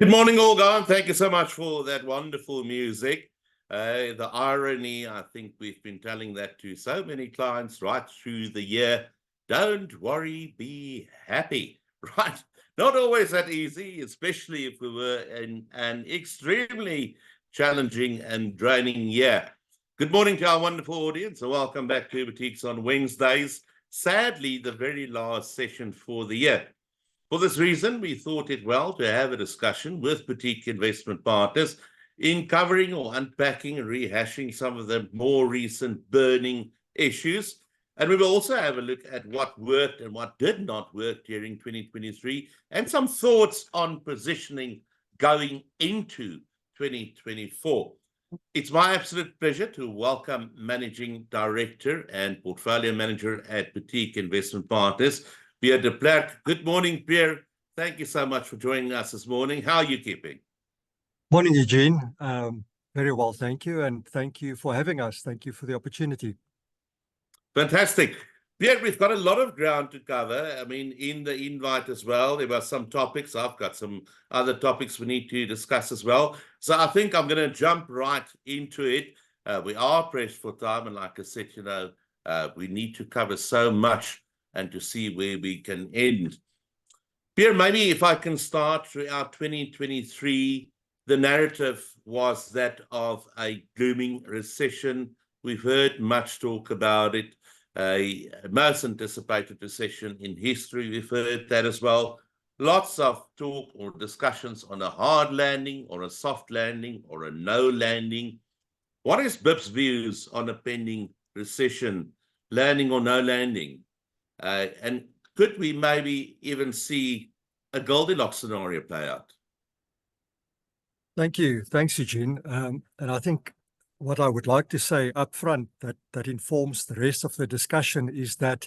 Good morning, all, guys. Thank you so much for that wonderful music. The irony, I think we've been telling that to so many clients right through the year. Don't worry, be happy, right? Not always that easy, especially if we were in an extremely challenging and draining year. Good morning to our wonderful audience, and welcome back to Boutiques on Wednesdays. Sadly, the very last session for the year. For this reason, we thought it well to have a discussion with boutique investment partners in covering or unpacking and rehashing some of the more recent burning issues. And we will also have a look at what worked and what did not work during 2023 and some thoughts on positioning going into 2024. It's my absolute pleasure to welcome Managing Director and Portfolio Manager at Boutique Investment Partners, Pierre de Plerk. Good morning, Pierre. Thank you so much for joining us this morning. How are you keeping? Morning, Eugene. Very well, thank you. And thank you for having us. Thank you for the opportunity. Fantastic. Pierre, we've got a lot of ground to cover. I mean, in the invite as well, there were some topics. I've got some other topics we need to discuss as well. So I think I'm going to jump right into it. We are pressed for time. And like I said, we need to cover so much and to see where we can end. Pierre, maybe if I can start throughout 2023, the narrative was that of a glooming recession. We've heard much talk about it. A most anticipated recession in history, we've heard that as well. Lots of talk or discussions on a hard landing or a soft landing or a no landing. What is BIP's views on a pending recession, landing or no landing? And could we maybe even see a Goldilocks scenario play out? Thank you. Thanks, Eugene. And I think what I would like to say up front that informs the rest of the discussion is that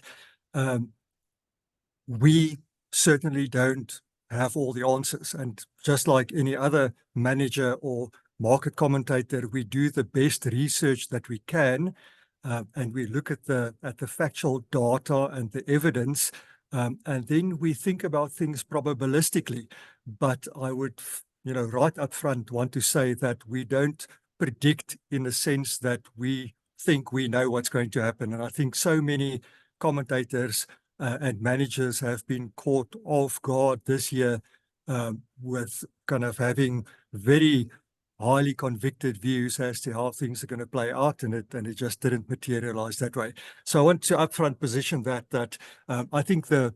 we certainly don't have all the answers. And just like any other manager or market commentator, we do the best research that we can. And we look at the factual data and the evidence, and then we think about things probabilistically. But I would, right up front want to say that we don't predict in the sense that we think we know what's going to happen. And I think so many commentators and managers have been caught off guard this year with kind of having very highly convicted views as to how things are going to play out, and it just didn't materialize that way. So I want to upfront position that I think the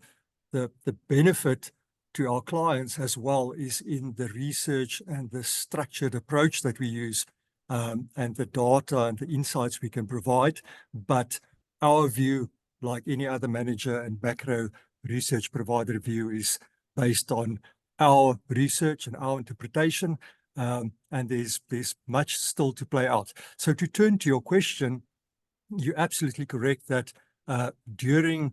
benefit to our clients as well is in the research and the structured approach that we use, and the data and the insights we can provide. But our view, like any other manager and macro research provider view, is based on our research and our interpretation. And there's much still to play out. So to turn to your question, you're absolutely correct that during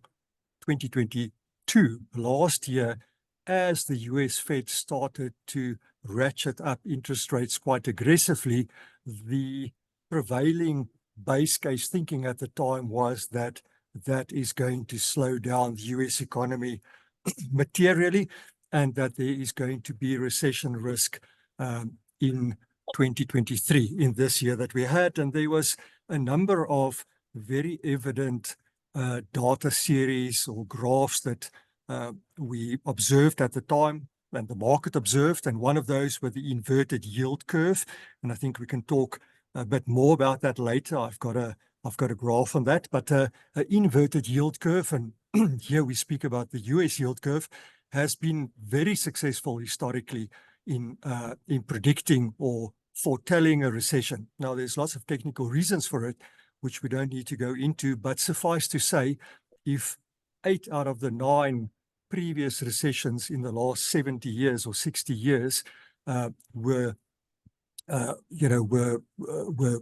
2022, last year, as the US Fed started to ratchet up interest rates quite aggressively, the prevailing base case thinking at the time was that that is going to slow down the US economy materially, and that there is going to be recession risk in 2023, in this year that we had. And there was a number of very evident data series or graphs that we observed at the time and the market observed. And one of those were the inverted yield curve. And I think we can talk a bit more about that later. I've got a graph on that, but an inverted yield curve, and here we speak about the US yield curve, has been very successful historically in predicting or foretelling a recession. Now, there's lots of technical reasons for it, which we don't need to go into, but suffice to say, if 8 out of the 9 previous recessions in the last 70 years or 60 years were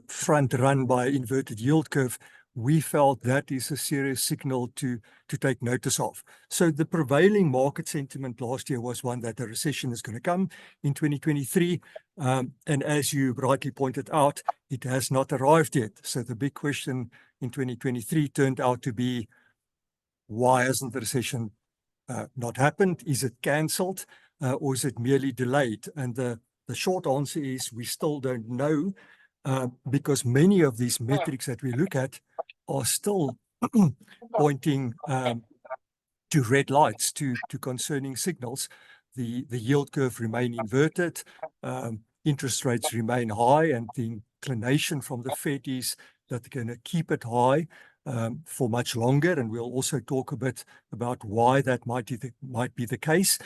front run by inverted yield curve, we felt that is a serious signal to take notice of. So the prevailing market sentiment last year was one that a recession is going to come in 2023. And as you rightly pointed out, it has not arrived yet. So the big question in 2023 turned out to be, why hasn't the recession not happened? Is it cancelled? or is it merely delayed? And the short answer is we still don't know, because many of these metrics that we look at are still pointing to red lights, to concerning signals. The yield curve remain inverted, interest rates remain high, and the inclination from the Fed is that they're going to keep it high for much longer. And we'll also talk a bit about why that might be the case.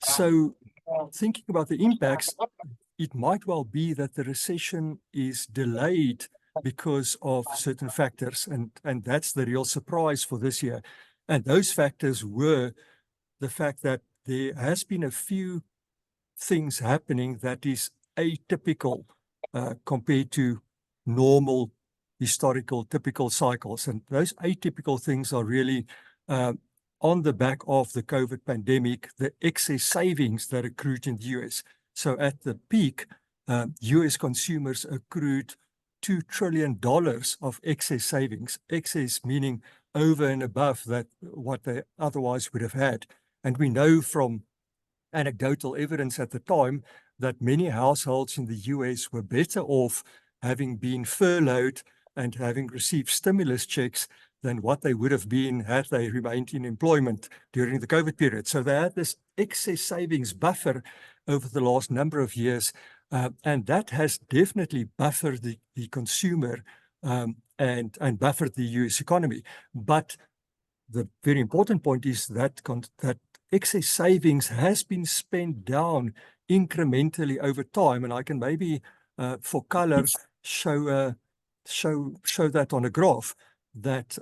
So thinking about the impacts, it might well be that the recession is delayed because of certain factors, and that's the real surprise for this year. And those factors were the fact that there has been a few things happening that is atypical compared to normal, historical, typical cycles. And those atypical things are really on the back of the COVID pandemic, the excess savings that accrued in the US. So at the peak, US consumers accrued $2 trillion of excess savings, excess meaning over and above that what they otherwise would have had. And we know from anecdotal evidence at the time that many households in the US were better off having been furloughed and having received stimulus checks than what they would have been had they remained in employment during the COVID period. So they had this excess savings buffer over the last number of years, and that has definitely buffered the consumer and buffered the US economy. But the very important point is that that excess savings has been spent down incrementally over time, and I can maybe, for color, show that on a graph that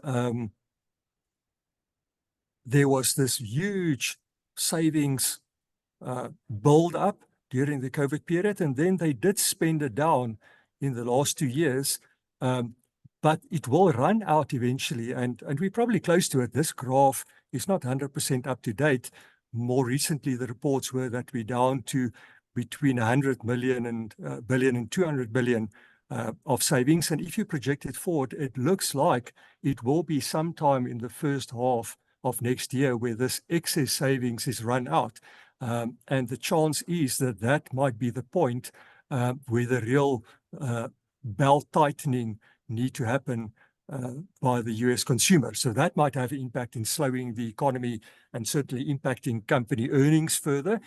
there was this huge savings build up during the COVID period, and then they did spend it down in the last 2 years. But it will run out eventually, and we're probably close to it. This graph is not 100% up to date. More recently, the reports were that we're down to between 100 million and billion and 200 billion of savings. And if you project it forward, it looks like it will be sometime in the first half of next year where this excess savings is run out. And the chance is that that might be the point where the real belt tightening need to happen by the US consumer. So that might have an impact in slowing the economy and certainly impacting company earnings further.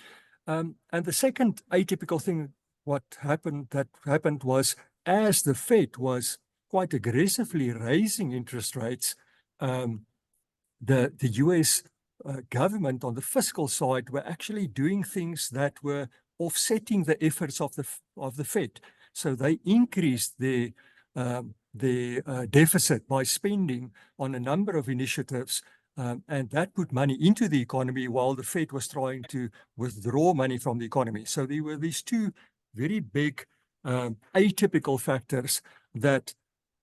And the second atypical thing that happened was, as the Fed was quite aggressively raising interest rates, the US government on the fiscal side were actually doing things that were offsetting the efforts of the Fed. So they increased their deficit by spending on a number of initiatives, and that put money into the economy while the Fed was trying to withdraw money from the economy. So there were these two very big atypical factors that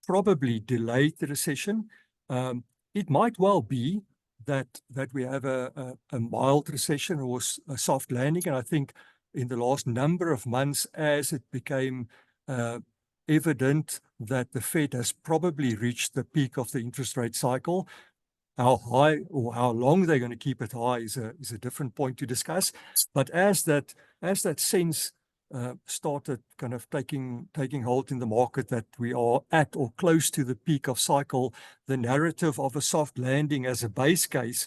probably delayed the recession. It might well be that we have a mild recession or a soft landing, and I think in the last number of months, as it became evident that the Fed has probably reached the peak of the interest rate cycle. How high or how long they're going to keep it high is a different point to discuss. But as that sense started kind of taking hold in the market that we are at or close to the peak of cycle, the narrative of a soft landing as a base case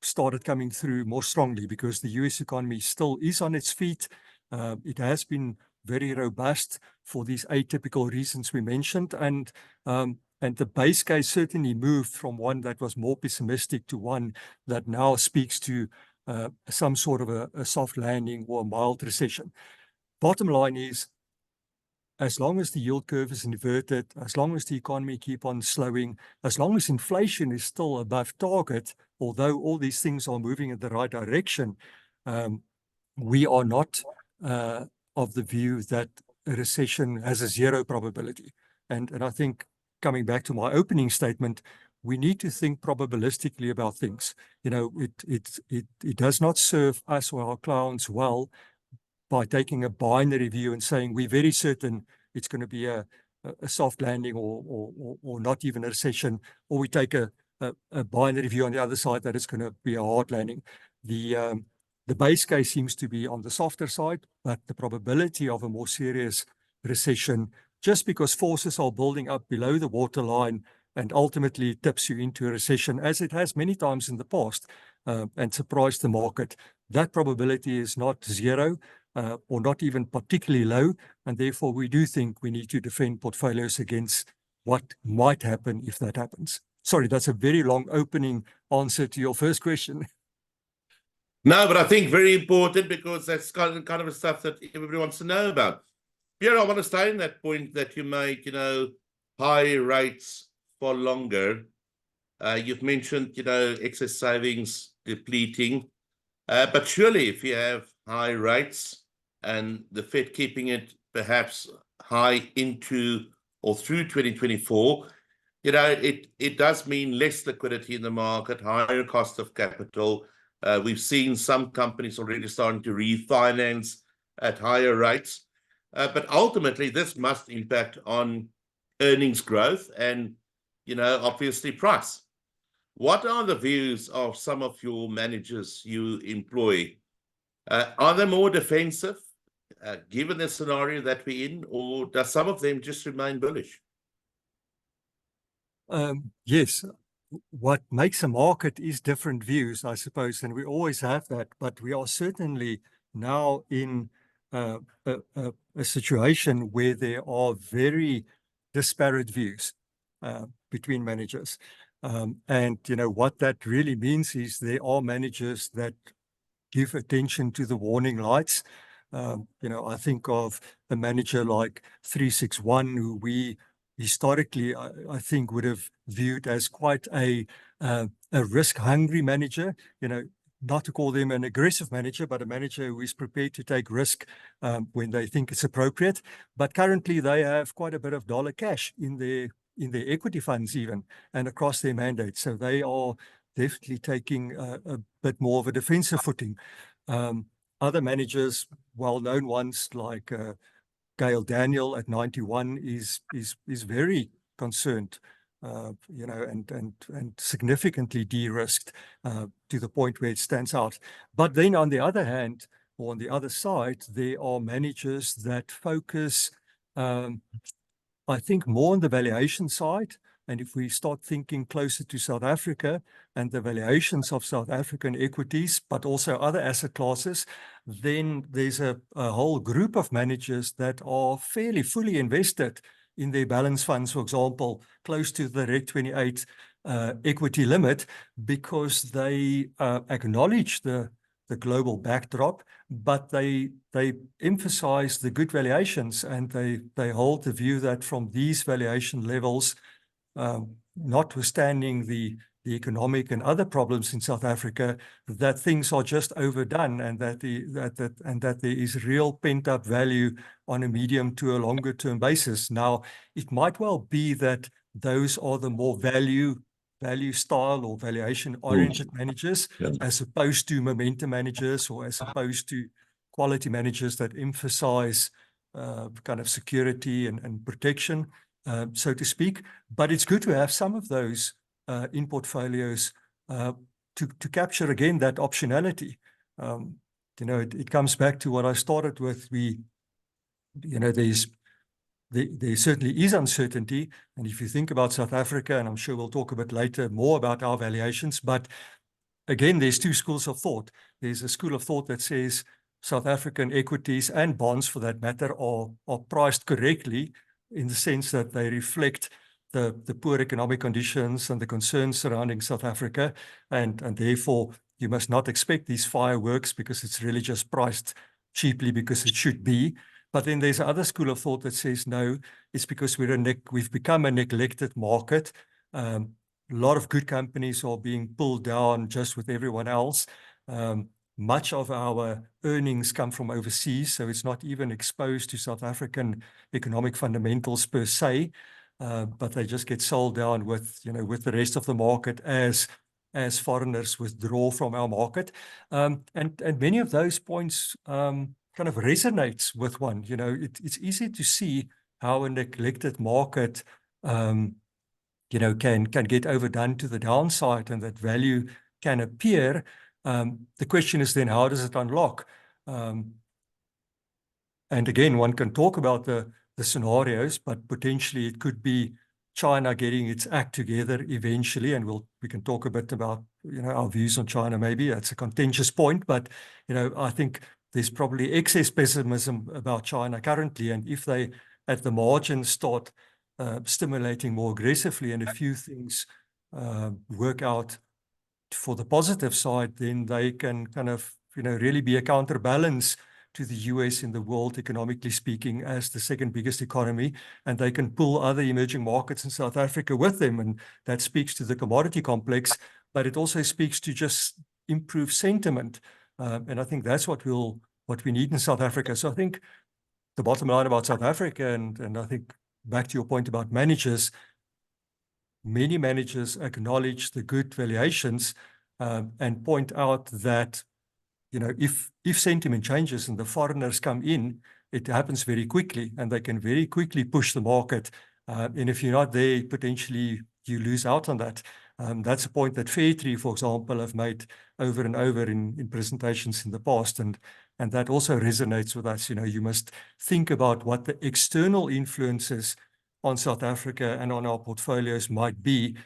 started coming through more strongly, because the US economy still is on its feet. It has been very robust for these atypical reasons we mentioned, and the base case certainly moved from one that was more pessimistic to one that now speaks to some sort of a soft landing or a mild recession. Bottom line is, as long as the yield curve is inverted, as long as the economy keep on slowing, as long as inflation is still above target, although all these things are moving in the right direction, we are not of the view that a recession has a zero probability. And I think, coming back to my opening statement, we need to think probabilistically about things. You know, it does not serve us or our clients well by taking a binary view and saying we're very certain it's going to be a soft landing or not even a recession, or we take a binary view on the other side that it's going to be a hard landing. The base case seems to be on the softer side, but the probability of a more serious recession, just because forces are building up below the waterline and ultimately tips you into a recession, as it has many times in the past, and surprised the market, that probability is not zero, or not even particularly low, and therefore we do think we need to defend portfolios against what might happen if that happens. Sorry, that's a very long opening answer to your first question. No, but I think very important, because that's kind of stuff that everybody wants to know about. Pierre, I want to stay in that point that you made, high rates for longer. You've mentioned, excess savings depleting. But surely if you have high rates and the Fed keeping it perhaps high into or through 2024, it does mean less liquidity in the market, higher cost of capital. We've seen some companies already starting to refinance at higher rates. But ultimately, this must impact on earnings growth and, obviously price. What are the views of some of your managers you employ? Are they more defensive, given the scenario that we're in, or does some of them just remain bullish? Yes, what makes a market is different views, I suppose, and we always have that, but we are certainly now in a situation where there are very disparate views between managers. And what that really means is there are managers that give attention to the warning lights. I think of a manager like 361, who we historically, I think, would have viewed as quite a risk-hungry manager. Not to call them an aggressive manager, but a manager who is prepared to take risk when they think it's appropriate. But currently, they have quite a bit of dollar cash in their equity funds even, and across their mandates. So they are definitely taking a bit more of a defensive footing. Other managers, well-known ones like Gail Daniel at 91 is very concerned, and significantly de-risked to the point where it stands out. But then on the other hand, or on the other side, there are managers that focus, I think, more on the valuation side. And if we start thinking closer to South Africa and the valuations of South African equities, but also other asset classes, then there's a whole group of managers that are fairly fully invested in their balance funds, for example, close to the Reg 28 equity limit, because they acknowledge the global backdrop, but they emphasize the good valuations, and they hold the view that from these valuation levels, notwithstanding the economic and other problems in South Africa, that things are just overdone, and that there is real pent-up value on a medium to a longer term basis. Now, it might well be that those are the more value style or valuation oriented managers, as opposed to momentum managers, or as opposed to quality managers that emphasize kind of security and protection, so to speak. But it's good to have some of those in portfolios to capture again that optionality. It comes back to what I started with. There certainly is uncertainty. And if you think about South Africa, and I'm sure we'll talk a bit later more about our valuations, but again, there's two schools of thought. There's a school of thought that says South African equities and bonds, for that matter, are priced correctly, in the sense that they reflect the poor economic conditions and the concerns surrounding South Africa. And therefore, you must not expect these fireworks, because it's really just priced cheaply because it should be. But then there's another school of thought that says, no, it's because we've become a neglected market. A lot of good companies are being pulled down just with everyone else. Much of our earnings come from overseas, so it's not even exposed to South African economic fundamentals per se, but they just get sold down with the rest of the market as foreigners withdraw from our market. And many of those points kind of resonates with one. It's easy to see how a neglected market can get overdone to the downside, and that value can appear The question is then, how does it unlock? And again, one can talk about the scenarios, but potentially it could be China getting its act together eventually, and we can talk a bit about our views on China. Maybe that's a contentious point, but I think there's probably excess pessimism about China currently, and if they at the margin start stimulating more aggressively, and a few things work out for the positive side, then they can kind of really be a counterbalance to the US in the world, economically speaking, as the second biggest economy, and they can pull other emerging markets in South Africa with them, and that speaks to the commodity complex, but it also speaks to just improved sentiment, and I think that's what we need in South Africa. So I think the bottom line about South Africa, and I think back to your point about managers, many managers acknowledge the good valuations and point out that if sentiment changes and the foreigners come in, it happens very quickly, and they can very quickly push the market. And if you're not there, potentially you lose out on that. That's a point that Fairtree, for example, have made over and over in presentations in the past, and that also resonates with us. You must think about what the external influences on South Africa and on our portfolios might be,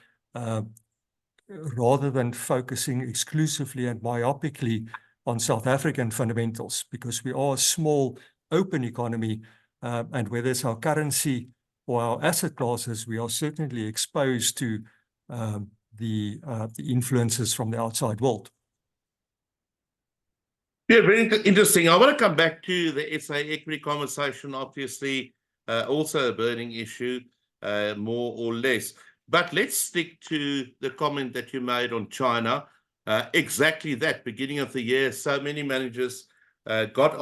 rather than focusing exclusively and myopically on South African fundamentals, because we are a small, open economy, and whether it's our currency or our asset classes, we are certainly exposed to the influences from the outside world. Yeah, very interesting. I want to come back to the SA equity conversation, obviously, also a burning issue, more or less. But let's stick to the comment that you made on China. Exactly that, beginning of the year, so many managers got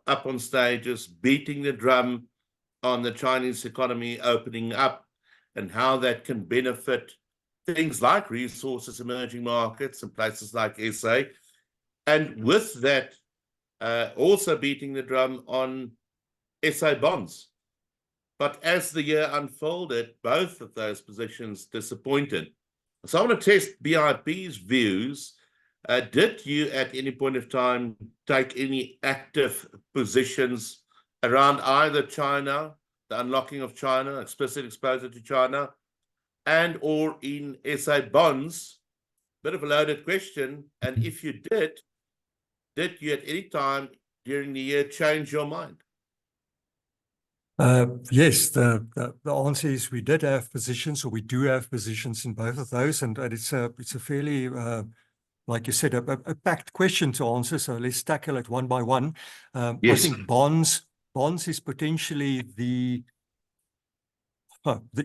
up on stages, beating the drum on the Chinese economy opening up and how that can benefit things like resources, emerging markets, and places like SA. And with that, also beating the drum on SA bonds. But as the year unfolded, both of those positions disappointed. So I want to test BIP's views. Did you at any point of time take any active positions around either China, the unlocking of China, explicit exposure to China, and or in SA bonds? Bit of a loaded question. And if you did you at any time during the year change your mind? Yes, the answer is we did have positions, or we do have positions in both of those, and it's a fairly, like you said, a packed question to answer. So let's tackle it one by one. Yes. I think bonds is potentially the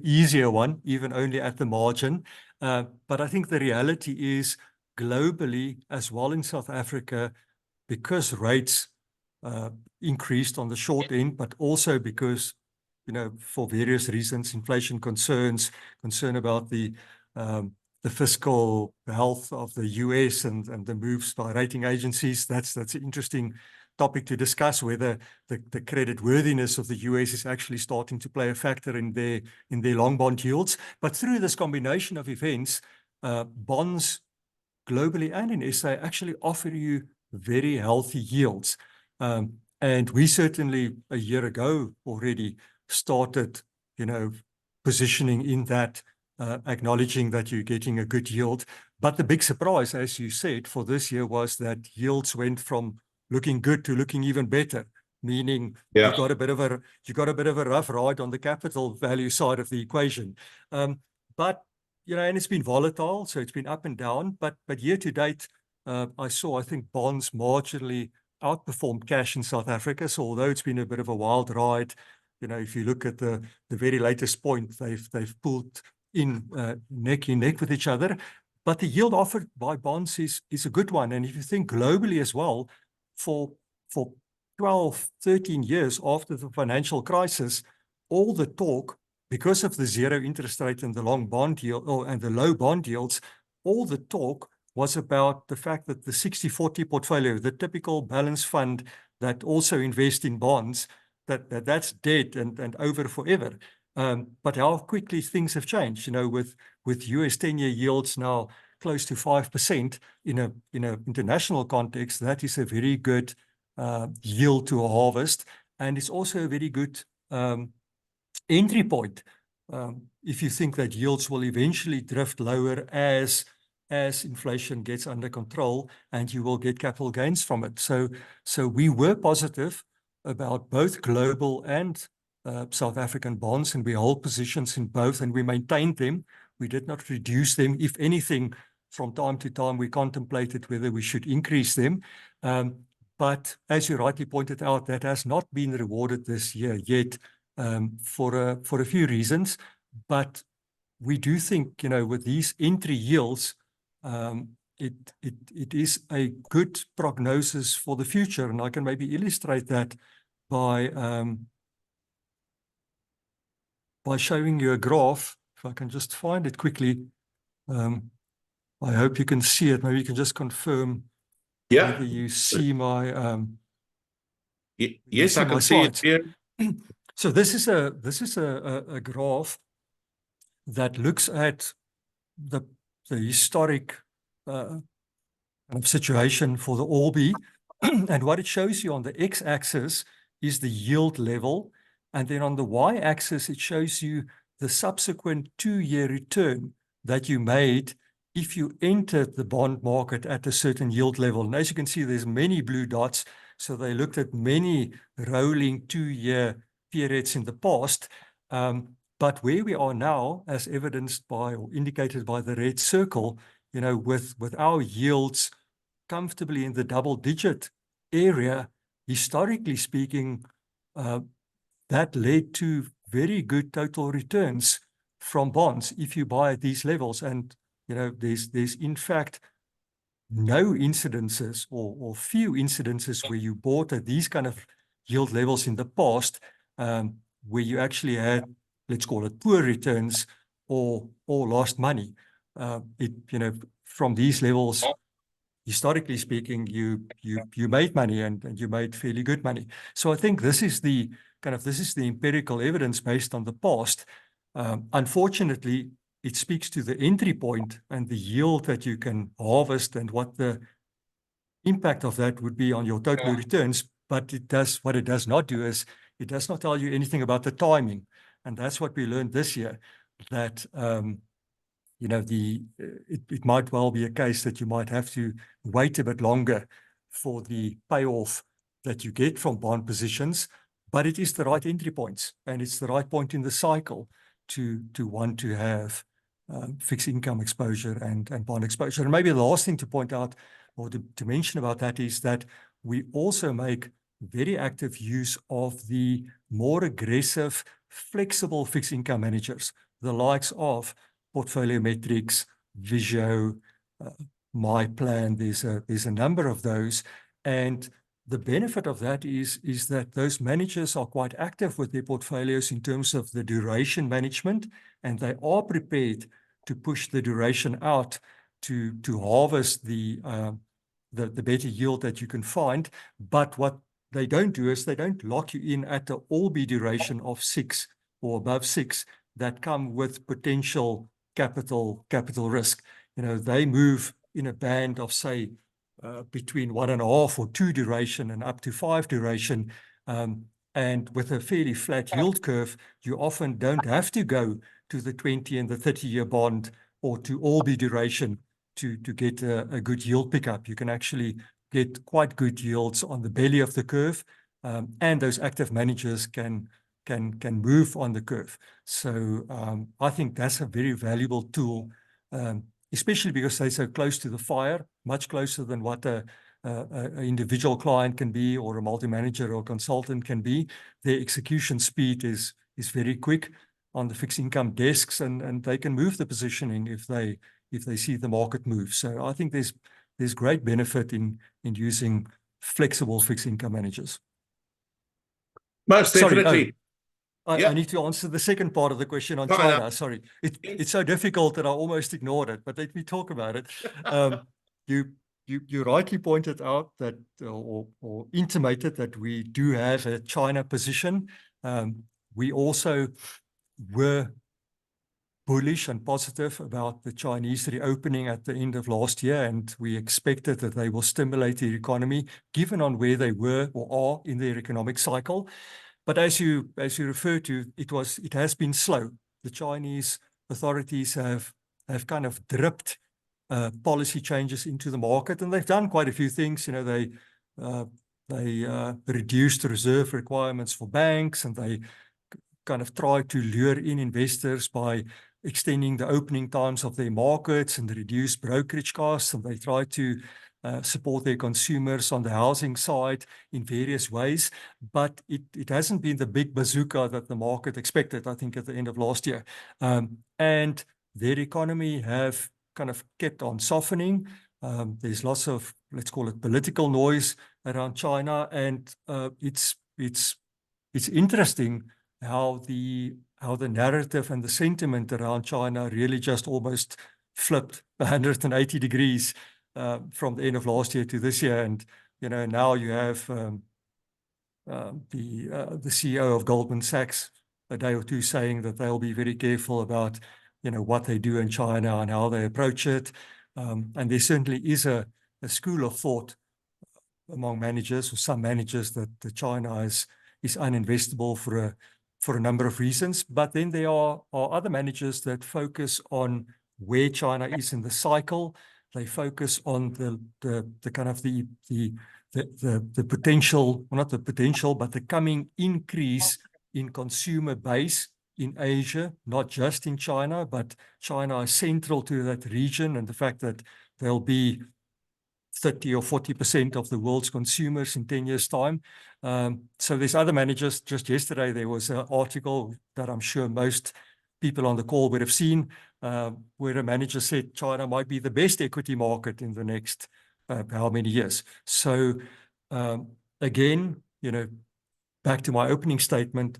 easier one, even only at the margin. But I think the reality is globally, as well in South Africa, because rates increased on the short end, but also because, for various reasons, inflation concerns, concern about the fiscal health of the US and the moves by rating agencies. That's an interesting topic to discuss, whether the credit worthiness of the US is actually starting to play a factor in their long bond yields. But through this combination of events, bonds globally and in SA actually offer you very healthy yields. And we certainly a year ago already started, positioning in that, acknowledging that you're getting a good yield. But the big surprise, as you said, for this year was that yields went from looking good to looking even better, meaning you got a bit of a rough ride on the capital value side of the equation. But and it's been volatile, so it's been up and down. But year to date, I think bonds marginally outperformed cash in South Africa. So although it's been a bit of a wild ride, if you look at the very latest point, they've pulled in neck with each other. But the yield offered by bonds is a good one. And if you think globally as well, for 12, 13 years after the financial crisis, all the talk, because of the zero interest rate and the long bond yield, and the low bond yields, all the talk was about the fact that the 60-40 portfolio, the typical balance fund that also invests in bonds, that's dead and over forever. But how quickly things have changed, with US 10-year yields now close to 5% in a international context, that is a very good yield to a harvest, and it's also a very good entry point. If you think that yields will eventually drift lower as inflation gets under control, and you will get capital gains from it. So we were positive about both global and South African bonds, and we hold positions in both, and we maintained them. We did not reduce them. If anything, from time to time, we contemplated whether we should increase them. But as you rightly pointed out, that has not been rewarded this year yet, for a few reasons. But we do think, with these entry yields, it is a good prognosis for the future. And I can maybe illustrate that by showing you a graph. If I can just find it quickly. I hope you can see it. Maybe you can just confirm whether you see my yes, I can see it here. So this is a graph that looks at the historic kind of situation for the Albee. And what it shows you on the x-axis is the yield level, and then on the y-axis it shows you the subsequent 2-year return that you made if you entered the bond market at a certain yield level. And as you can see, there's many blue dots, so they looked at many rolling 2-year periods in the past. But where we are now, as evidenced by or indicated by the red circle, with our yields comfortably in the double-digit area, historically speaking, that led to very good total returns from bonds if you buy at these levels. And there's in fact no incidences or few incidences where you bought at these kind of yield levels in the past, where you actually had, let's call it, poor returns or lost money. From these levels, historically speaking, you made money, and you made fairly good money. So I think this is the empirical evidence based on the past. Unfortunately, it speaks to the entry point and the yield that you can harvest and what the impact of that would be on your total returns. But what it does not do is it does not tell you anything about the timing. And that's what we learned this year, that it might well be a case that you might have to wait a bit longer for the payoff that you get from bond positions, but it is the right entry points, and it's the right point in the cycle to want to have fixed income exposure and bond exposure. And maybe the last thing to point out or to mention about that is that we also make very active use of the more aggressive, flexible fixed income managers, the likes of Portfolio Metrics, Visio, My Plan. There's a number of those, and the benefit of that is that those managers are quite active with their portfolios in terms of the duration management, and they are prepared to push the duration out to harvest the better yield that you can find. But what they don't do is they don't lock you in at the Albee duration of 6 or above 6 that come with potential capital risk. They move in a band of, say, between 1.5 or 2 duration and up to 5 duration. And with a fairly flat yield curve, you often don't have to go to the 20 and the 30-year bond or to Albee duration to get a good yield pickup. You can actually get quite good yields on the belly of the curve, and those active managers can move on the curve. So I think that's a very valuable tool, especially because they're so close to the fire, much closer than what an individual client can be, or a multi-manager or consultant can be. Their execution speed is very quick on the fixed income desks, and they can move the positioning if they see the market move. So I think there's great benefit in using flexible fixed income managers. Most definitely. I need to answer the second part of the question on China. Sorry, it's so difficult that I almost ignored it, but let me talk about it. You rightly pointed out that, or intimated that we do have a China position. We also were bullish and positive about the Chinese reopening at the end of last year, and we expected that they will stimulate the economy, given on where they were or are in their economic cycle. But as you refer to, it has been slow. The Chinese authorities have kind of dripped policy changes into the market, and they've done quite a few things. You know, they reduced the reserve requirements for banks, and they kind of try to lure in investors by extending the opening times of their markets and reduce brokerage costs, and they try to support their consumers on the housing side in various ways. But it hasn't been the big bazooka that the market expected, I think, at the end of last year. And their economy have kind of kept on softening. There's lots of, let's call it, political noise around China, and it's interesting how the narrative and the sentiment around China really just almost flipped 180 degrees from the end of last year to this year. And you know, now you have the CEO of Goldman Sachs a day or two saying that they'll be very careful about, you know, what they do in China and how they approach it. And there certainly is a school of thought among managers, or some managers, that China is uninvestable for a number of reasons. But then there are other managers that focus on where China is in the cycle. They focus on the kind of the potential, well, not the potential, but the coming increase in consumer base in Asia, not just in China, but China is central to that region, and the fact that there'll be 30 or 40% of the world's consumers in 10 years' time. So there's other managers. Just yesterday, there was an article that I'm sure most people on the call would have seen, where a manager said China might be the best equity market in the next how many years. So again, you know, back to my opening statement,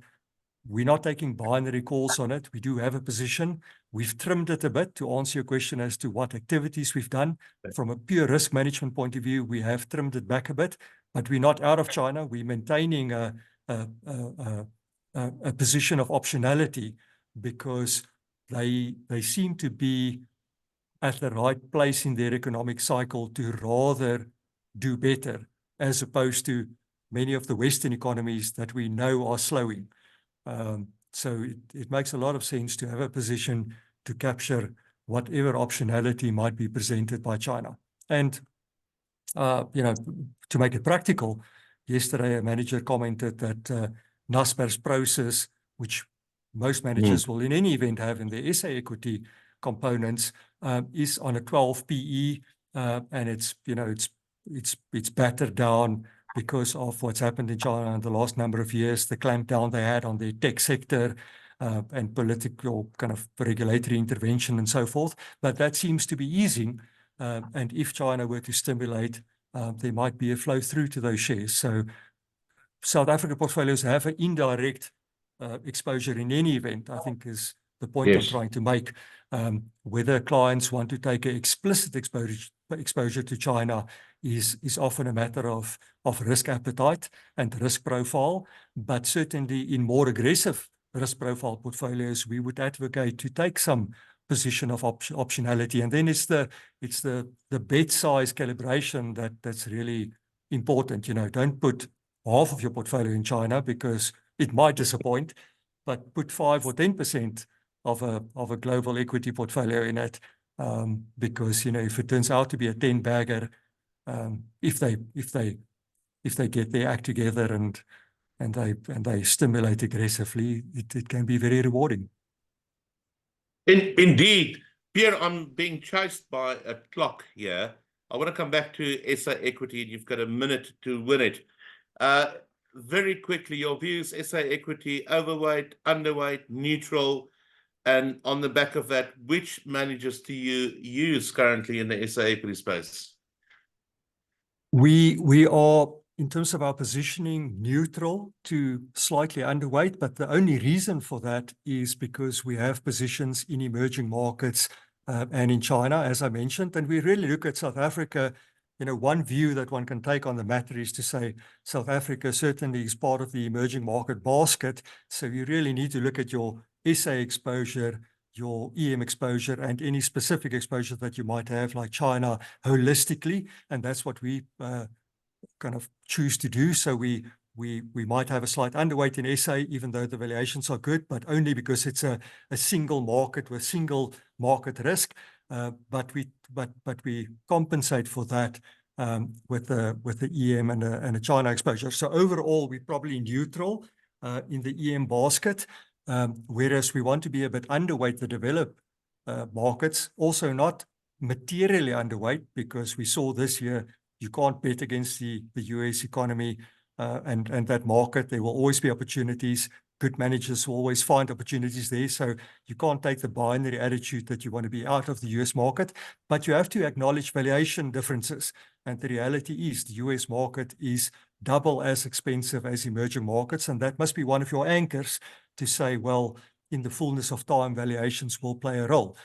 we're not taking binary calls on it. We do have a position. We've trimmed it a bit to answer your question as to what activities we've done. From a pure risk management point of view, we have trimmed it back a bit, but we're not out of China. We're maintaining a position of optionality, because they seem to be at the right place in their economic cycle to rather do better, as opposed to many of the Western economies that we know are slowing. So it makes a lot of sense to have a position to capture whatever optionality might be presented by China. And, you know, to make it practical, yesterday a manager commented that Naspers process, which most managers will in any event have in their SA equity components, is on a 12 PE, and it's, you know, it's battered down because of what's happened in China in the last number of years, the clampdown they had on the tech sector, and political kind of regulatory intervention and so forth. But that seems to be easing, and if China were to stimulate, there might be a flow through to those shares. So South Africa portfolios have an indirect exposure in any event, I think, is the point I'm trying to make. Whether clients want to take an explicit exposure to China is often a matter of risk appetite and risk profile, but certainly in more aggressive risk profile portfolios, we would advocate to take some position of optionality. And then it's the bet size calibration that's really important. You know, don't put half of your portfolio in China, because it might disappoint, but put 5 or 10% of a global equity portfolio in it, because, you know, if it turns out to be a 10-bagger, if they get their act together and they stimulate aggressively, it can be very rewarding. Indeed. Pierre, I'm being chased by a clock here. I want to come back to SA equity, and you've got a minute to win it. Very quickly, your views: SA equity, overweight, underweight, neutral, and on the back of that, which managers do you use currently in the SA equity space? We are, in terms of our positioning, neutral to slightly underweight, but the only reason for that is because we have positions in emerging markets and in China, as I mentioned, and we really look at South Africa. You know, one view that one can take on the matter is to say South Africa certainly is part of the emerging market basket, so you really need to look at your SA exposure your EM exposure and any specific exposure that you might have, like China, holistically, and that's what we kind of choose to do. So we might have a slight underweight in SA, even though the valuations are good, but only because it's a single market with single market risk. But we compensate for that with the EM and a China exposure. So overall, we're probably neutral in the EM basket, whereas we want to be a bit underweight the developed markets, also not materially underweight, because we saw this year you can't bet against the US economy and that market. There will always be opportunities. Good managers will always find opportunities there. So you can't take the binary attitude that you want to be out of the US market, but you have to acknowledge valuation differences. And the reality is the US market is double as expensive as emerging markets. And that must be one of your anchors to say, well, in the fullness of time, valuations will play a role.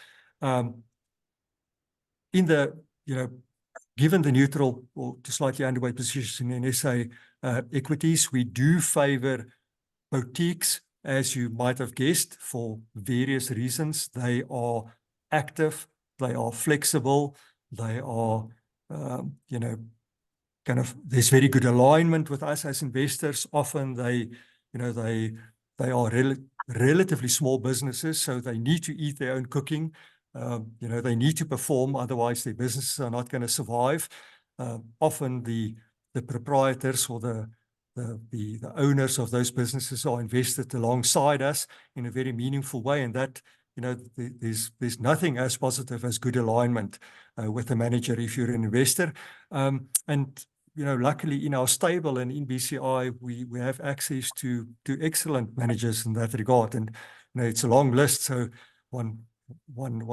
Given the neutral or slightly underweight position in SA equities, we do favor boutiques, as you might have guessed, for various reasons. They are active, they are flexible, they are, there's very good alignment with us as investors. Often they are relatively small businesses, so they need to eat their own cooking. They need to perform, otherwise their businesses are not going to survive. Often the proprietors or the owners of those businesses are invested alongside us in a very meaningful way, and that, there's nothing as positive as good alignment with the manager if you're an investor. Luckily in our stable and in BCI, we have access to excellent managers in that regard. And it's a long list, so one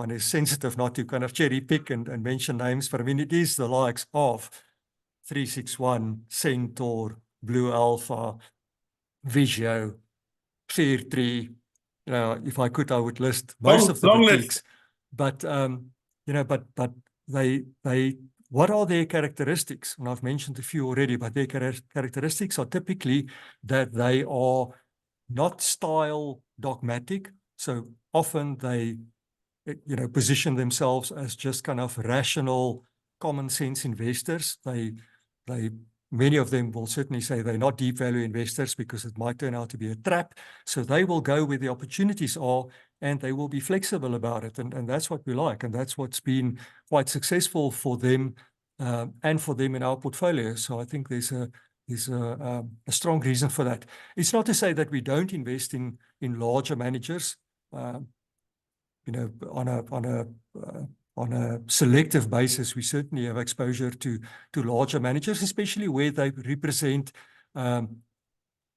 is sensitive not to kind of cherry pick and mention names, but I mean, it is the likes of 361, Centaur, Blue Alpha, Vigio, Fairtree. If I could, I would list most of the boutiques. But they what are their characteristics? And I've mentioned a few already, but their characteristics are typically that they are not style dogmatic. So often they position themselves as just kind of rational, common sense investors. Many of them will certainly say they're not deep value investors because it might turn out to be a trap. So they will go where the opportunities are and they will be flexible about it. And that's what we like. And that's what's been quite successful for them and for them in our portfolio. So I think there's a strong reason for that. It's not to say that we don't invest in larger managers. On a selective basis, we certainly have exposure to larger managers, especially where they represent kind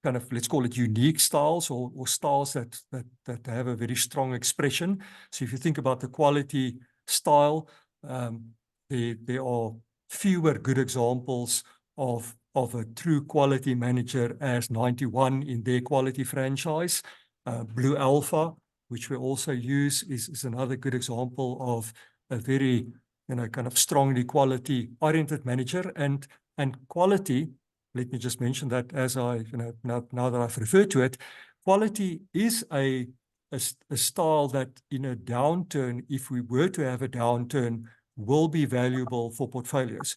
of, let's call it unique styles or styles that have a very strong expression. So if you think about the quality style, there are fewer good examples of a true quality manager as 91 in their quality franchise. Blue Alpha, which we also use, is another good example of a very, kind of strongly quality-oriented manager. And quality, let me just mention that as now that I've referred to it, quality is a style that in a downturn, if we were to have a downturn, will be valuable for portfolios.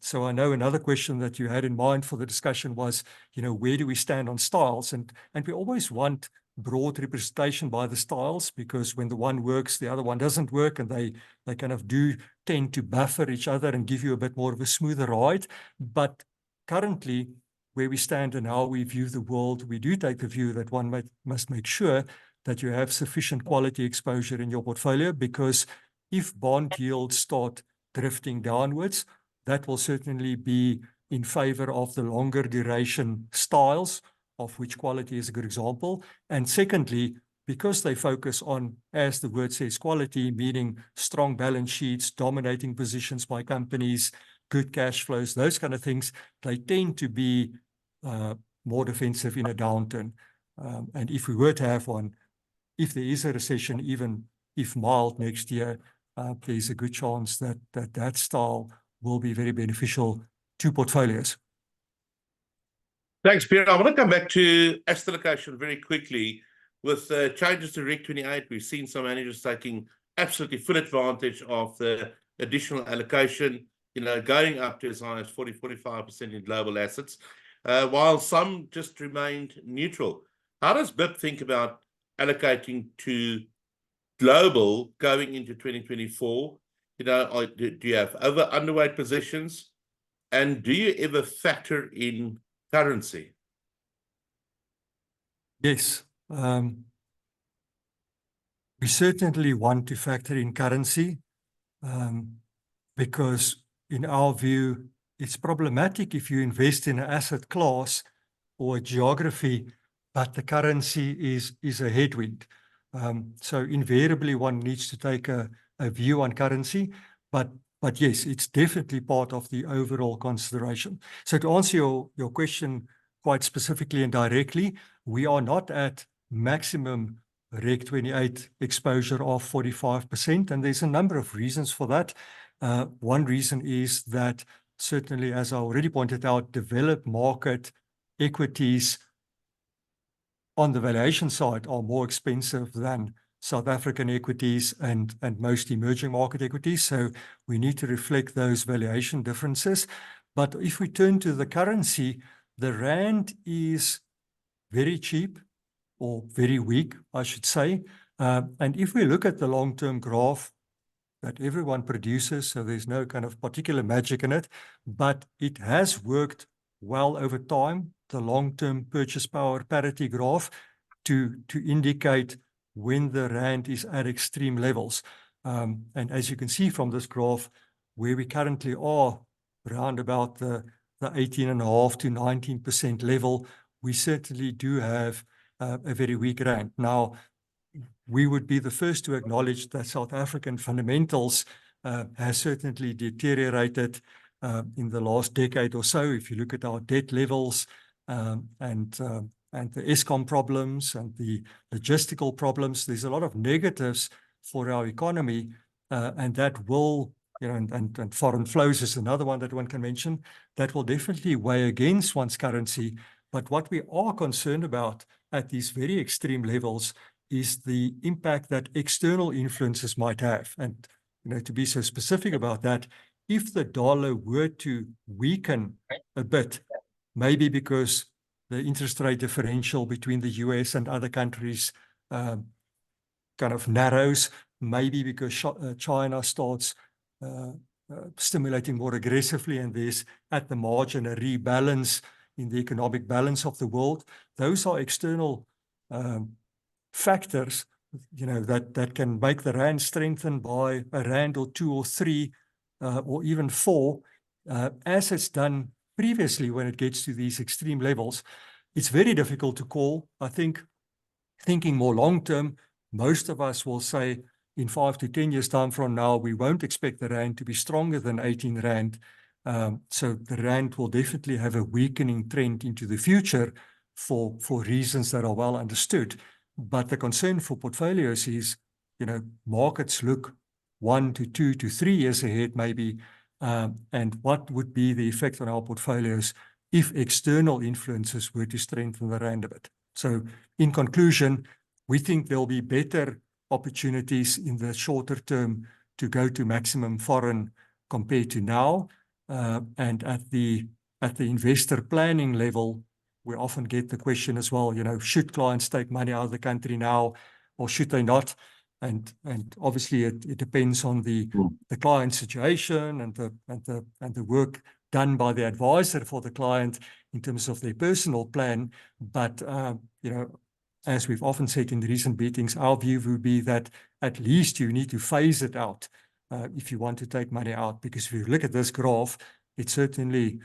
So I know another question that you had in mind for the discussion was, where do we stand on styles? And we always want broad representation by the styles, because when the one works, the other one doesn't work, and they kind of do tend to buffer each other and give you a bit more of a smoother ride. But currently, where we stand and how we view the world, we do take the view that one must make sure that you have sufficient quality exposure in your portfolio, because if bond yields start drifting downwards, that will certainly be in favor of the longer duration styles, of which quality is a good example. And secondly, because they focus on, as the word says, quality, meaning strong balance sheets, dominating positions by companies, good cash flows, those kind of things, they tend to be more defensive in a downturn. And if we were to have one, if there is a recession, even if mild next year, there's a good chance that style will be very beneficial to portfolios. Thanks, Pierre. I want to come back to asset allocation very quickly. with changes to Reg 28, we've seen some managers taking absolutely full advantage of the additional allocation, going up to as high as 45% in global assets, while some just remained neutral. How does BIP think about allocating to global going into 2024? Do you have underweight positions? And do you ever factor in currency? Yes. We certainly want to factor in currency because in our view, it's problematic if you invest in an asset class or a geography, but the currency is a headwind. So invariably one needs to take a view on currency, but yes, it's definitely part of the overall consideration. So to answer your question quite specifically and directly, we are not at maximum Reg 28 exposure of 45%, and there's a number of reasons for that. One reason is that certainly, as I already pointed out, developed market equities on the valuation side are more expensive than South African equities and most emerging market equities. So we need to reflect those valuation differences. But if we turn to the currency, the rand is very cheap, or very weak, I should say. And if we look at the long-term graph that everyone produces, so there's no kind of particular magic in it, but it has worked well over time, the long-term purchase power parity graph, to indicate when the rand is at extreme levels. And as you can see from this graph, where we currently are around about the 18.5 to 19% level, we certainly do have a very weak rand. Now, we would be the first to acknowledge that South African fundamentals has certainly deteriorated in the last decade or so. If you look at our debt levels and the Eskom problems and the logistical problems, there's a lot of negatives for our economy, and that will, and foreign flows is another one that one can mention, that will definitely weigh against one's currency. But what we are concerned about at these very extreme levels is the impact that external influences might have. And, to be so specific about that, if the dollar were to weaken a bit, maybe because the interest rate differential between the US and other countries kind of narrows, maybe because China starts stimulating more aggressively, and there's at the margin a rebalance in the economic balance of the world. Those are external factors, that can make the rand strengthen by a rand or two or three, or even four, as it's done previously when it gets to these extreme levels. It's very difficult to call. I think, thinking more long-term, most of us will say in 5 to 10 years' time from now, we won't expect the rand to be stronger than 18 rand. So the rand will definitely have a weakening trend into the future for reasons that are well understood. But the concern for portfolios is, markets look 1 to 2 to 3 years ahead maybe, and what would be the effect on our portfolios if external influences were to strengthen the rand a bit. So in conclusion, we think there'll be better opportunities in the shorter term to go to maximum foreign compared to now. And at the investor planning level, we often get the question as well, should clients take money out of the country now or should they not? And obviously it depends on the client situation and the work done by the advisor for the client in terms of their personal plan. But, as we've often said in the recent meetings, our view would be that at least you need to phase it out if you want to take money out. Because if you look at this graph, it certainly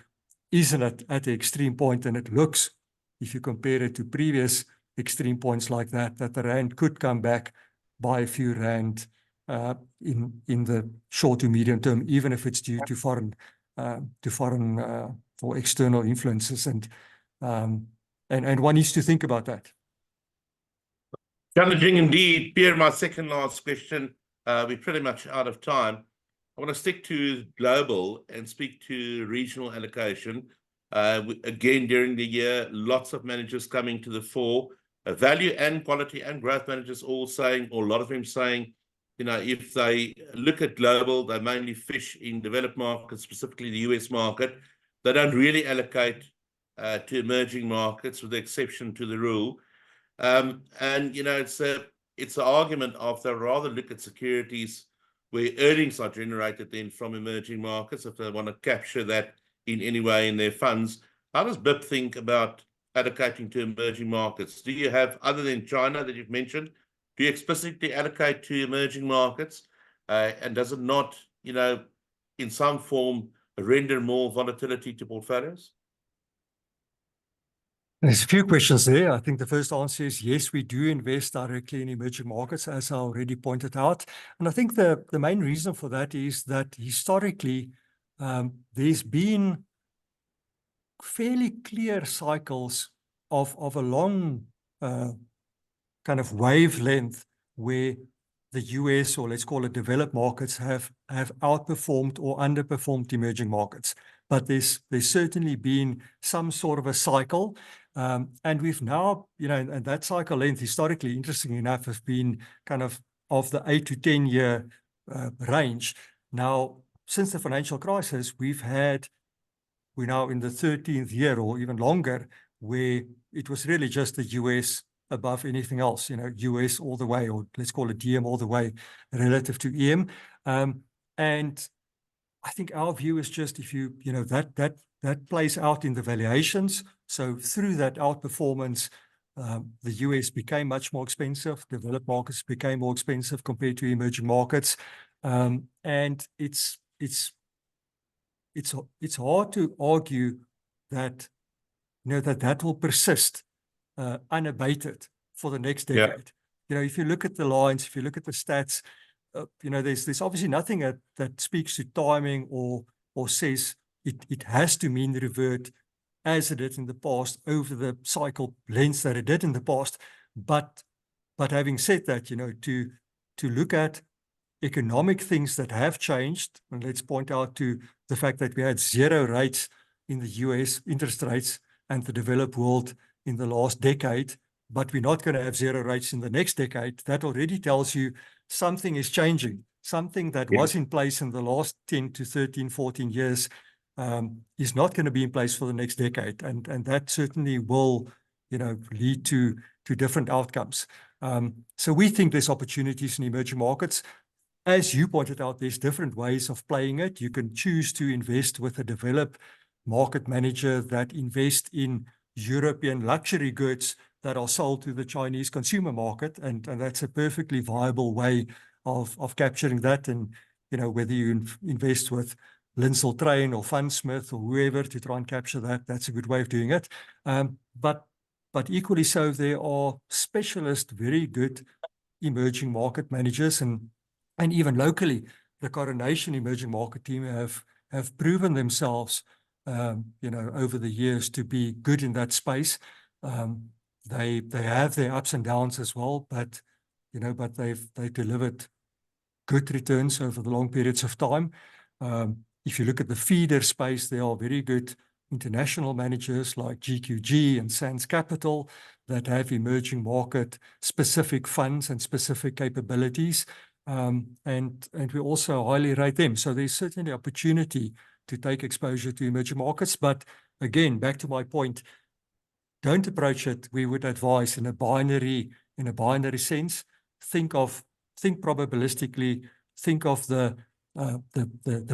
isn't at the extreme point, and it looks, if you compare it to previous extreme points like that, that the rand could come back by a few rand in the short to medium term, even if it's due to foreign or external influences, and one needs to think about that. Challenging indeed. Pierre, my second last question. We're pretty much out of time. I want to stick to global and speak to regional allocation. Again, during the year, lots of managers coming to the fore. value and quality and growth managers all saying, or a lot of them saying, if they look at global, they mainly fish in developed markets, specifically the US market. They don't really allocate to emerging markets, with the exception to the rule. And it's an argument of they rather look at securities where earnings are generated then from emerging markets, if they want to capture that in any way in their funds. How does BIP think about allocating to emerging markets? Do you have, other than China that you've mentioned, do you explicitly allocate to emerging markets? And does it not, in some form, render more volatility to portfolios? There's a few questions there. I think the first answer is yes, we do invest directly in emerging markets, as I already pointed out. And I think the main reason for that is that historically, there's been fairly clear cycles of a long kind of wavelength where the US, or let's call it developed markets, have outperformed or underperformed emerging markets. But there's certainly been some sort of a cycle. And we've now, and that cycle length, historically, interestingly enough, has been kind of the 8 to 10 year range. Now, since the financial crisis, we're now in the 13th year or even longer, where it was really just the US above anything else, US all the way, or let's call it DM all the way relative to EM. And I think our view is just, if that plays out in the valuations. So through that outperformance, the US became much more expensive. Developed markets became more expensive compared to emerging markets. And it's hard to argue that, that will persist unabated for the next decade. Yeah. If you look at the lines, if you look at the stats, there's obviously nothing that speaks to timing or says it has to mean revert as it did in the past over the cycle lengths that it did in the past. But having said that, to look at economic things that have changed, and let's point out to the fact that we had zero rates in the US, interest rates, and the developed world in the last decade, but we're not going to have zero rates in the next decade. That already tells you something is changing. Something that was in place in the last 10 to 13, 14 years is not going to be in place for the next decade. And that certainly will, lead to different outcomes. So we think there's opportunities in emerging markets. As you pointed out, there's different ways of playing it. You can choose to invest with a developed market manager that invests in European luxury goods that are sold to the Chinese consumer market, and that's a perfectly viable way of capturing that. And whether you invest with Linsell Train or Fundsmith or whoever to try and capture that, that's a good way of doing it. But equally so, there are specialist, very good emerging market managers, and even locally, the Coronation Emerging Market team have proven themselves over the years to be good in that space. They have their ups and downs as well, but they've delivered good returns over the long periods of time. If you look at the feeder space, there are very good international managers like GQG and Sands Capital that have emerging market specific funds and specific capabilities. And we also highly rate them. So there's certainly opportunity to take exposure to emerging markets. But again, back to my point, don't approach it, we would advise, in a binary sense. Think probabilistically, think of the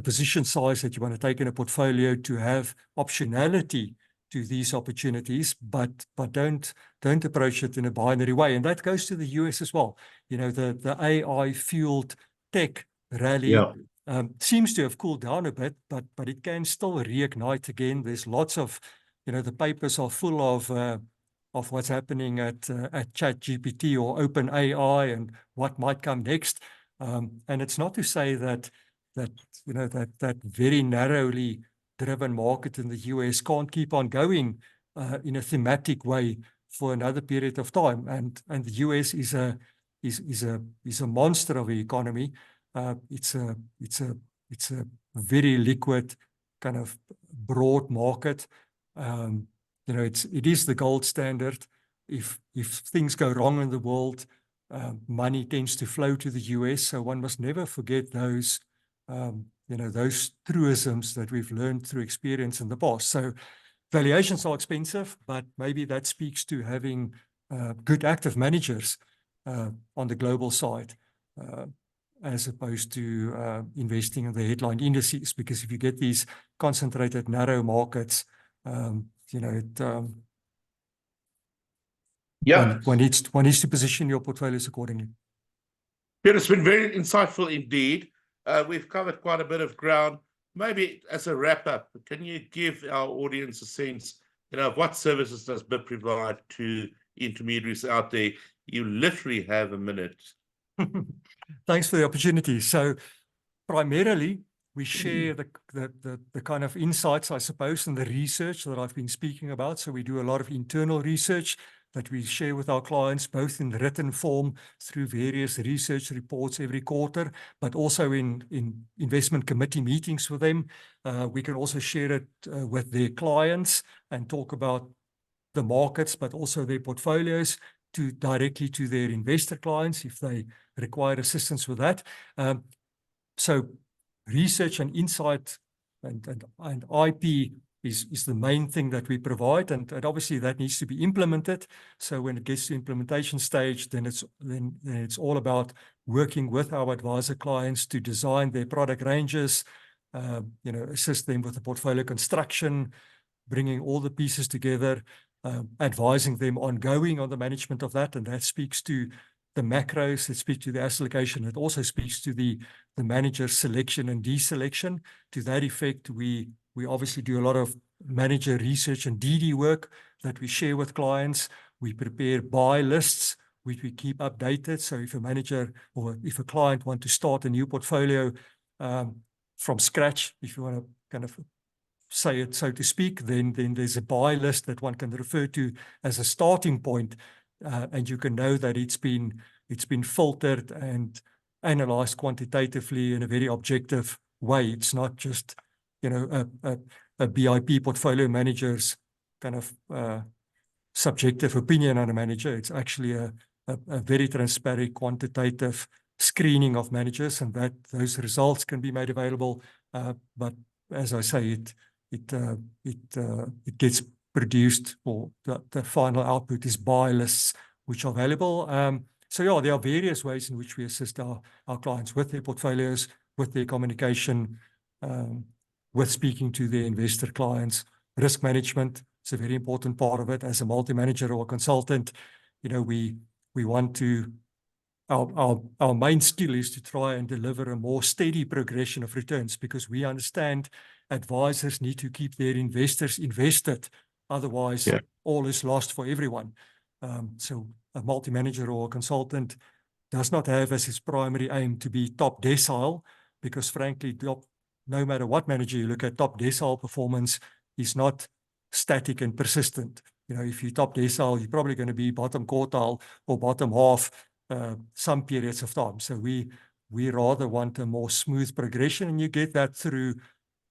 position size that you want to take in a portfolio to have optionality to these opportunities, but don't approach it in a binary way. And that goes to the US as well. The AI-fueled tech rally seems to have cooled down a bit, but it can still reignite again. There's lots of, the papers are full of what's happening at ChatGPT or OpenAI and what might come next. And it's not to say that very narrowly driven market in the US can't keep on going in a thematic way for another period of time. And the US is a monster of an economy. It's a very liquid, kind of broad market. It is the gold standard. if things go wrong in the world, money tends to flow to the US. So one must never forget those, those truisms that we've learned through experience in the past. So valuations are expensive, but maybe that speaks to having good active managers on the global side, as opposed to investing in the headline indices. Because if you get these concentrated, narrow markets, Yeah. one needs to position your portfolios accordingly. Peter, it's been very insightful indeed. We've covered quite a bit of ground. Maybe as a wrap up, can you give our audience a sense, of what services does BIP provide to intermediaries out there? You literally have a minute. Thanks for the opportunity. So primarily, we share the kind of insights, I suppose, and the research that I've been speaking about. So we do a lot of internal research that we share with our clients, both in written form through various research reports every quarter, but also in investment committee meetings with them. We can also share it with their clients and talk about the markets, but also their portfolios directly to their investor clients if they require assistance with that. So research and insight and IP is the main thing that we provide, and obviously that needs to be implemented. So when it gets to implementation stage, then it's all about working with our advisor clients to design their product ranges, assist them with the portfolio construction, bringing all the pieces together, advising them ongoing on the management of that, and that speaks to the macros, it speaks to the asset allocation. It also speaks to the manager selection and deselection. To that effect, we obviously do a lot of manager research and DD work that we share with clients. We prepare buy lists, which we keep updated. So if a manager or if a client want to start a new portfolio from scratch, if you want to kind of say it, so to speak, then there's a buy list that one can refer to as a starting point. And you can know that it's been filtered and analyzed quantitatively in a very objective way. It's not just a BIP portfolio manager's kind of subjective opinion on a manager. It's actually a very transparent quantitative screening of managers, and that those results can be made available. But as I say, it gets produced, or the final output is buy lists, which are valuable. So yeah, there are various ways in which we assist our clients with their portfolios, with their communication, with speaking to their investor clients. Risk management is a very important part of it. As a multi-manager or consultant, we want to, our main skill is to try and deliver a more steady progression of returns, because we understand advisors need to keep their investors invested. Otherwise, all is lost for everyone. So a multi-manager or a consultant does not have as its primary aim to be top decile, because frankly, no matter what manager you look at, top decile performance is not static and persistent. If you're top decile, you're probably going to be bottom quartile or bottom half some periods of time. So we rather want a more smooth progression, and you get that through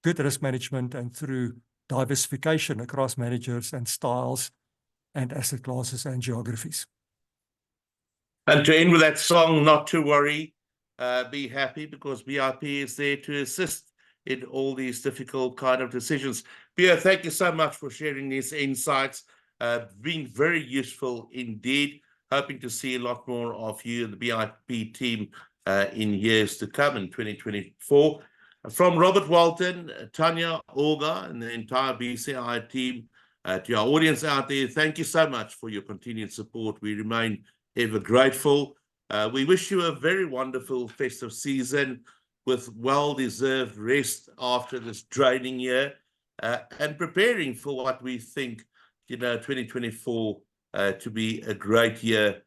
good risk management and through diversification across managers and styles and asset classes and geographies. And to end with that song, Not to Worry, Be Happy, because BIP is there to assist in all these difficult kind of decisions. Pierre, thank you so much for sharing these insights. Been very useful indeed. Hoping to see a lot more of you and the BIP team in years to come in 2024. From Robert Walton, Tanya, Olga, and the entire BCI team, to our audience out there, thank you so much for your continued support. We remain ever grateful. We wish you a very wonderful festive season with well-deserved rest after this draining year, and preparing for what we think, 2024 to be a great year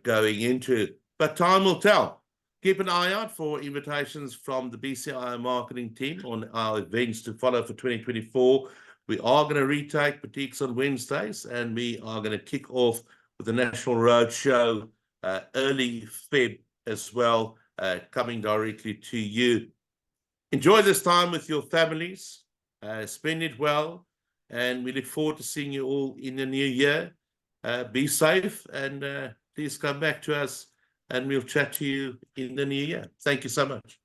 going into. But time will tell. Keep an eye out for invitations from the BCI marketing team on our events to follow for 2024. We are going to retake boutiques on Wednesdays, and we are going to kick off with the National Roadshow early Feb as well, coming directly to you. Enjoy this time with your families, spend it well, and we look forward to seeing you all in the new year. Be safe, and please come back to us, and we'll chat to you in the new year. Thank you so much.